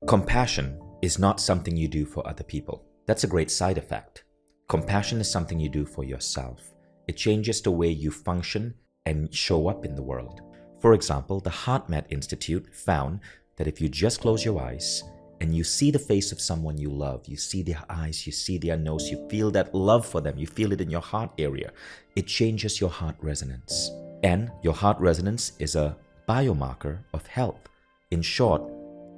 Compassion is not something you do for other people. That's a great side effect. Compassion is something you do for yourself. It changes the way you function and show up in the world. For example, the HeartMath Institute found that if you just close your eyes and you see the face of someone you love, you see their eyes, you see their nose, you feel that love for them, you feel it in your heart area, it changes your heart resonance. And your heart resonance is a biomarker of health. In short,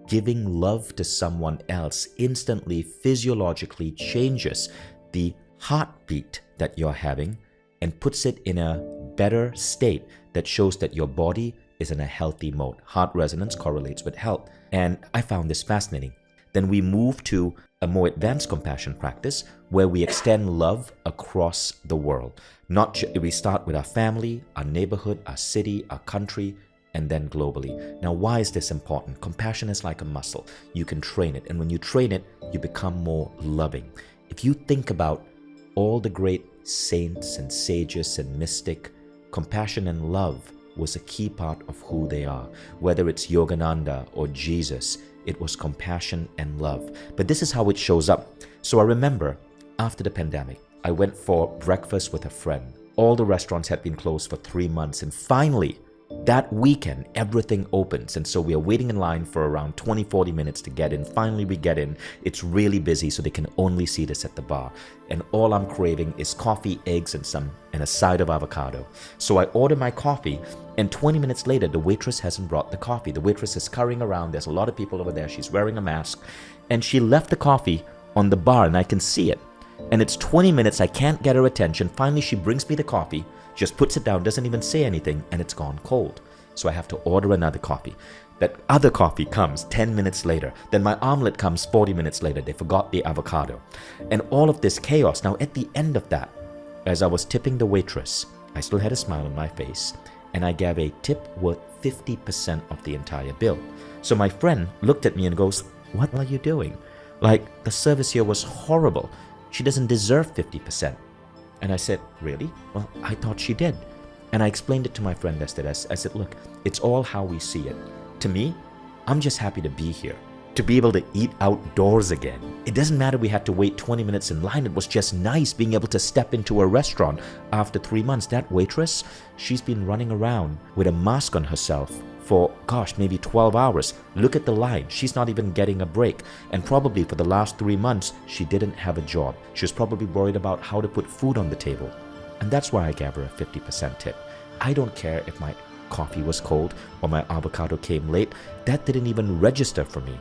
giving love to someone else instantly, physiologically changes the heartbeat that you're having and puts it in a better state that shows that your body is in a healthy mode. Heart resonance correlates with health. And I found this fascinating. Then we move to a more advanced compassion practice where we extend love across the world. We start with our family, our neighborhood, our city, our country, and then globally. Now, why is this important? Compassion is like a muscle. You can train it. And when you train it, you become more loving. If you think about all the great saints and sages and mystic, compassion and love was a key part of who they are. Whether it's Yogananda or Jesus, it was compassion and love. But this is how it shows up. So I remember after the pandemic, I went for breakfast with a friend. All the restaurants had been closed for 3 months, and finally, that weekend, everything opens, and so we are waiting in line for around 20-40 minutes to get in. Finally, we get in. It's really busy, so they can only seat us at the bar. And all I'm craving is coffee, eggs, and a side of avocado. So I order my coffee, and 20 minutes later, the waitress hasn't brought the coffee. The waitress is scurrying around. There's a lot of people over there. She's wearing a mask, and she left the coffee on the bar, and I can see it. And it's 20 minutes. I can't get her attention. Finally, she brings me the coffee, just puts it down, doesn't even say anything, and it's gone cold. So I have to order another coffee. That other coffee comes 10 minutes later. Then my omelet comes 40 minutes later. They forgot the avocado. And all of this chaos. Now, at the end of that, as I was tipping the waitress, I still had a smile on my face, and I gave a tip worth 50% of the entire bill. So my friend looked at me and goes, "What are you doing? Like, the service here was horrible. She doesn't deserve 50%. And I said, "Really? Well, I thought she did." And I explained it to my friend yesterday. I said, "Look, it's all how we see it. To me, I'm just happy to be here, to be able to eat outdoors again. It doesn't matter we had to wait 20 minutes in line. It was just nice being able to step into a restaurant after 3 months. That waitress, she's been running around with a mask on herself for, maybe 12 hours. Look at the line. She's not even getting a break. And probably for the last 3 months, she didn't have a job. She was probably worried about how to put food on the table. And that's why I gave her a 50% tip. I don't care if my coffee was cold or my avocado came late. That didn't even register for me.